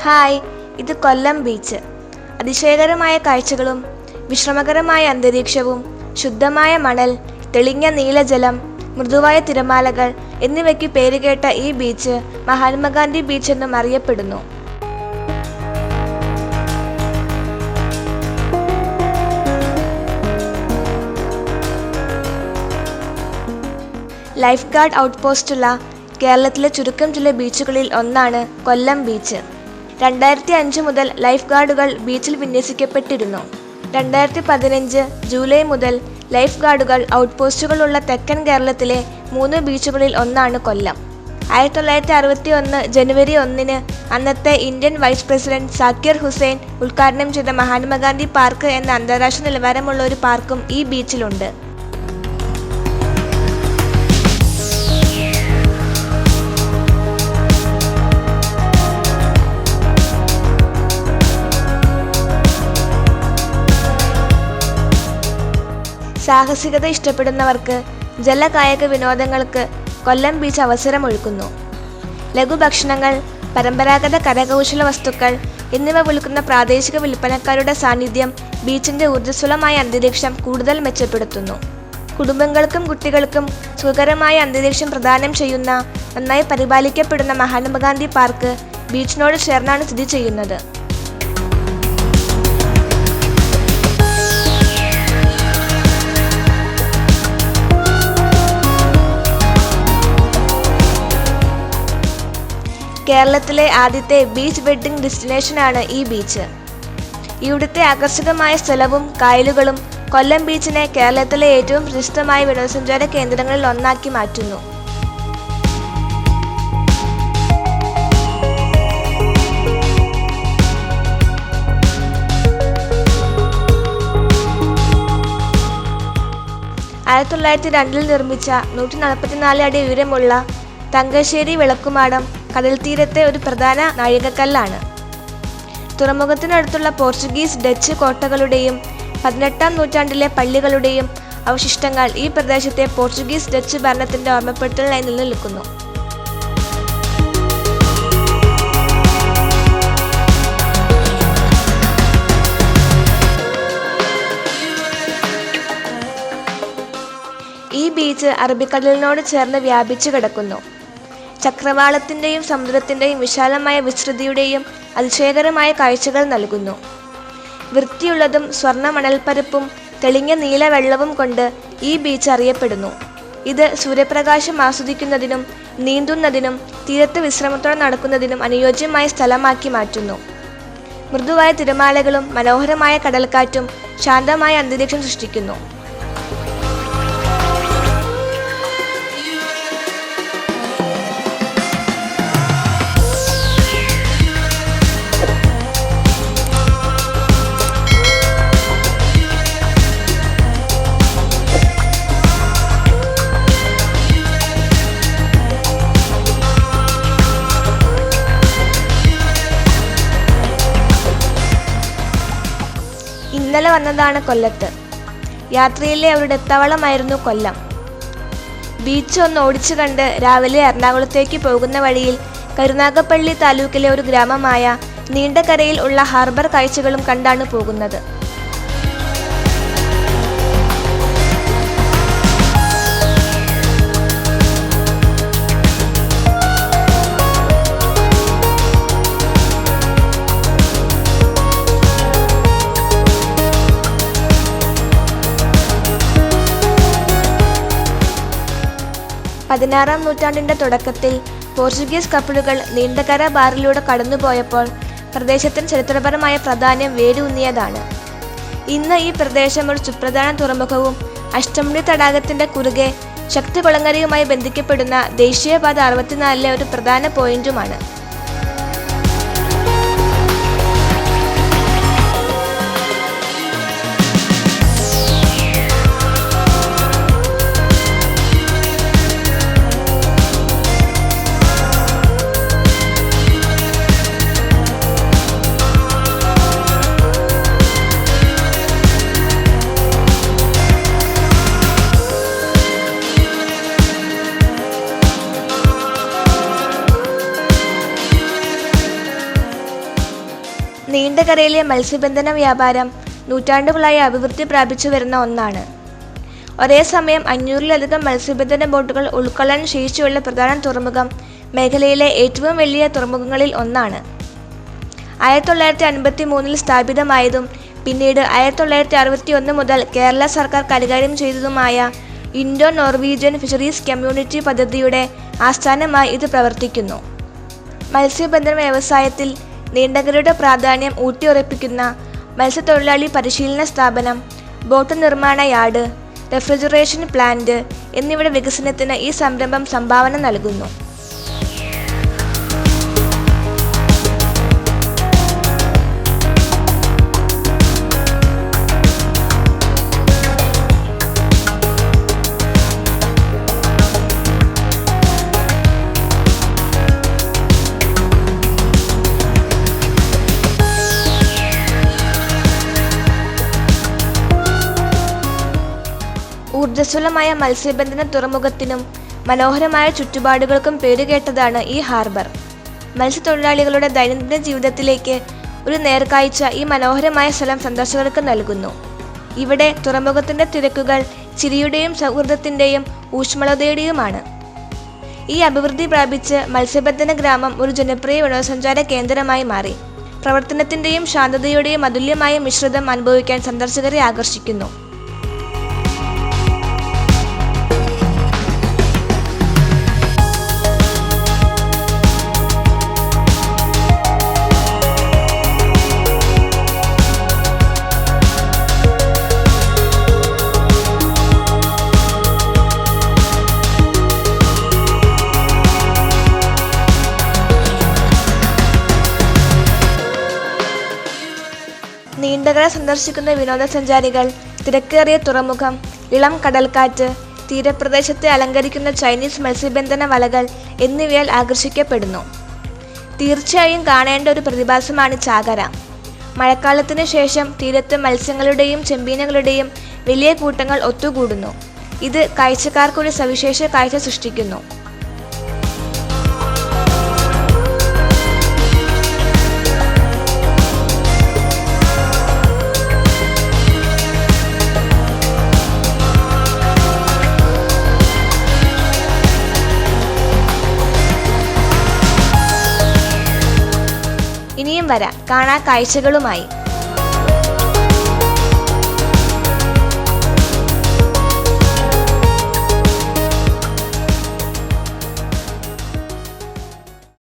Hi, ഇത് കൊല്ലം beach. അതിശയകരമായ കാഴ്ചകളും വിശ്രമകരമായ അന്തരീക്ഷവും ശുദ്ധമായ മണൽ, തെളിഞ്ഞ നീലജലം, മൃദുവായ തിരമാലകൾ എന്നിവയ്ക്ക് പേരുകേട്ട ഈ ബീച്ച് മഹാത്മാഗാന്ധി ബീച്ച് എന്നും അറിയപ്പെടുന്നു. ലൈഫ് ഗാർഡ് ഔട്ട് പോസ്റ്റുള്ള കേരളത്തിലെ ചുരുക്കം ചില ബീച്ചുകളിൽ ഒന്നാണ് കൊല്ലം ബീച്ച്. 2005 മുതൽ ലൈഫ് ഗാർഡുകൾ ബീച്ചിൽ വിന്യസിക്കപ്പെട്ടിരുന്നു. 2015 ജൂലൈ മുതൽ ലൈഫ് ഗാർഡുകൾ ഔട്ട് പോസ്റ്റുകളുള്ള തെക്കൻ കേരളത്തിലെ 3 ബീച്ചുകളിൽ ഒന്നാണ് കൊല്ലം. 1961 ജനുവരി 1 അന്നത്തെ Indian vice president Zakir Hussain ഉദ്ഘാടനം ചെയ്ത മഹാത്മാഗാന്ധി പാർക്ക് എന്ന അന്താരാഷ്ട്ര നിലവാരമുള്ള ഒരു പാർക്കും ഈ ബീച്ചിലുണ്ട്. സാഹസികത ഇഷ്ടപ്പെടുന്നവർക്ക് ജലകായിക വിനോദങ്ങൾക്ക് കൊല്ലം ബീച്ച് അവസരമൊരുക്കുന്നു. ലഘുഭക്ഷണങ്ങൾ, പരമ്പരാഗത കരകൗശല വസ്തുക്കൾ എന്നിവ വിൽക്കുന്ന പ്രാദേശിക വിൽപ്പനക്കാരുടെ സാന്നിധ്യം ബീച്ചിന്റെ ഊർജ്ജസ്വലമായ അന്തരീക്ഷം കൂടുതൽ മെച്ചപ്പെടുത്തുന്നു. കുടുംബങ്ങൾക്കും കുട്ടികൾക്കും സുഖകരമായ അന്തരീക്ഷം പ്രദാനം ചെയ്യുന്ന നന്നായി പരിപാലിക്കപ്പെടുന്ന മഹാത്മാഗാന്ധി പാർക്ക് ബീച്ചിനോട് ചേർന്നാണ് സ്ഥിതി ചെയ്യുന്നത്. കേരളത്തിലെ ആദ്യത്തെ ബീച്ച് വെഡ്ഡിംഗ് ഡെസ്റ്റിനേഷനാണ് ഈ ബീച്ച്. ഇവിടുത്തെ ആകർഷകമായ സ്ഥലവും കായലുകളും കൊല്ലം ബീച്ചിനെ കേരളത്തിലെ ഏറ്റവും പ്രശസ്തമായ വിനോദസഞ്ചാര കേന്ദ്രങ്ങളിൽ ഒന്നാക്കി മാറ്റുന്നു. നിർമ്മിച്ച 144 അടി ഉയരമുള്ള തങ്കശ്ശേരി വിളക്കുമാടം കടൽ തീരത്തെ ഒരു പ്രധാന നാഴികക്കല്ലാണ്. തുറമുഖത്തിനടുത്തുള്ള പോർച്ചുഗീസ് ഡച്ച് കോട്ടകളുടെയും 18ാം നൂറ്റാണ്ടിലെ പള്ളികളുടെയും അവശിഷ്ടങ്ങൾ ഈ പ്രദേശത്തെ പോർച്ചുഗീസ് ഡച്ച് ഭരണത്തിന്റെ ഓർമ്മപ്പെടുത്തലായി നിലനിൽക്കുന്നു. ഈ ബീച്ച് അറബിക്കടലിനോട് ചേർന്ന് വ്യാപിച്ചു കിടക്കുന്നു. ചക്രവാളത്തിന്റെയും സമുദ്രത്തിന്റെയും വിശാലമായ വിസ്തൃതിയുടെയും അതിശയകരമായ കാഴ്ചകൾ നൽകുന്നു. വൃത്തിയുള്ളതും സ്വർണ്ണ മണൽപ്പരപ്പും തെളിഞ്ഞ നീല വെള്ളവും കൊണ്ട് ഈ ബീച്ച് അറിയപ്പെടുന്നു. ഇത് സൂര്യപ്രകാശം ആസ്വദിക്കുന്നതിനും നീന്തുന്നതിനും തീരത്ത് വിശ്രമത്തോടെ നടക്കുന്നതിനും അനുയോജ്യമായ സ്ഥലമാക്കി മാറ്റുന്നു. മൃദുവായ തിരമാലകളും മനോഹരമായ കടൽക്കാറ്റും ശാന്തമായ അന്തരീക്ഷം സൃഷ്ടിക്കുന്നു. ഇന്നലെ വന്നതാണ് കൊല്ലത്ത്. യാത്രയിലെ അവരുടെ എത്താവളമായിരുന്നു കൊല്ലം. ബീച്ച് ഒന്ന് ഓടിച്ചു കണ്ട് രാവിലെ എറണാകുളത്തേക്ക് പോകുന്ന വഴിയിൽ കരുനാഗപ്പള്ളി താലൂക്കിലെ ഒരു ഗ്രാമമായ നീണ്ടകരയിൽ ഉള്ള ഹാർബർ കാഴ്ചകളും കണ്ടാണ് പോകുന്നത്. പതിനാറാം നൂറ്റാണ്ടിന്റെ തുടക്കത്തിൽ പോർച്ചുഗീസ് കപ്പലുകൾ നീണ്ടകര ബാറിലൂടെ കടന്നുപോയപ്പോൾ പ്രദേശത്തിന് ചരിത്രപരമായ പ്രാധാന്യം വേരൂന്നിയതാണ്. ഇന്ന് ഈ പ്രദേശം ഒരു സുപ്രധാന തുറമുഖവും അഷ്ടമുടി തടാകത്തിന്റെ കുറുകെ ശക്തികുളങ്ങരയുമായി ബന്ധിക്കപ്പെടുന്ന ദേശീയപാത 64 ഒരു പ്രധാന പോയിന്റുമാണ്. നീണ്ടകരയിലെ മത്സ്യബന്ധന വ്യാപാരം നൂറ്റാണ്ടുകളായി അഭിവൃദ്ധി പ്രാപിച്ചു വരുന്ന ഒന്നാണ്. ഒരേ സമയം 500-ലധികം മത്സ്യബന്ധന ബോട്ടുകൾ ഉൾക്കൊള്ളാൻ ശേഷിയുള്ള പ്രധാന തുറമുഖം മേഖലയിലെ ഏറ്റവും വലിയ തുറമുഖങ്ങളിൽ ഒന്നാണ്. 1953-ൽ സ്ഥാപിതമായതും പിന്നീട് 1961 മുതൽ കേരള സർക്കാർ കൈകാര്യം ചെയ്തതുമായ ഇൻഡോ നോർവീജിയൻ ഫിഷറീസ് കമ്മ്യൂണിറ്റി പദ്ധതിയുടെ ആസ്ഥാനമായി ഇത് പ്രവർത്തിക്കുന്നു. മത്സ്യബന്ധന വ്യവസായത്തിൽ നീണ്ടകരയുടെ പ്രാധാന്യം ഊട്ടിയുറപ്പിക്കുന്ന മത്സ്യത്തൊഴിലാളി പരിശീലന സ്ഥാപനം, ബോട്ട് നിർമ്മാണ യാർഡ്, റെഫ്രിജറേഷൻ പ്ലാന്റ് എന്നിവയുടെ വികസനത്തിന് ഈ സംരംഭം സംഭാവന നൽകുന്നു. ഊർജ്ജസ്വലമായ മത്സ്യബന്ധന തുറമുഖത്തിനും മനോഹരമായ ചുറ്റുപാടുകൾക്കും പേരുകേട്ടതാണ് ഈ ഹാർബർ. മത്സ്യത്തൊഴിലാളികളുടെ ദൈനംദിന ജീവിതത്തിലേക്ക് ഒരു നേർക്കാഴ്ച ഈ മനോഹരമായ സ്ഥലം സന്ദർശകർക്ക് നൽകുന്നു. ഇവിടെ തുറമുഖത്തിൻ്റെ തിരക്കുകൾ ചിരിയുടെയും സൗഹൃദത്തിൻ്റെയും ഊഷ്മളതയുടെയുമാണ്. ഈ അഭിവൃദ്ധി പ്രാപിച്ച് മത്സ്യബന്ധന ഗ്രാമം ഒരു ജനപ്രിയ വിനോദസഞ്ചാര കേന്ദ്രമായി മാറി. പ്രവർത്തനത്തിൻ്റെയും ശാന്തതയുടെയും അതുല്യമായ മിശ്രിതം അനുഭവിക്കാൻ സന്ദർശകരെ ആകർഷിക്കുന്നു. നീണ്ടകര സന്ദർശിക്കുന്ന വിനോദസഞ്ചാരികൾ തിരക്കേറിയ തുറമുഖം, ഇളം കടൽക്കാറ്റ്, തീരപ്രദേശത്തെ അലങ്കരിക്കുന്ന ചൈനീസ് മത്സ്യബന്ധന വലകൾ എന്നിവയാൽ ആകർഷിക്കപ്പെടുന്നു. തീർച്ചയായും കാണേണ്ട ഒരു പ്രതിഭാസമാണ് ചാകര. മഴക്കാലത്തിന് ശേഷം തീരത്ത് മത്സ്യങ്ങളുടെയും ചെമ്പീനകളുടെയും വലിയ കൂട്ടങ്ങൾ ഒത്തുകൂടുന്നു. ഇത് കാഴ്ചക്കാർക്കൊരു സവിശേഷ കാഴ്ച സൃഷ്ടിക്കുന്നു. ഇനിയും വരാം കാണാ കാഴ്ചകളുമായി.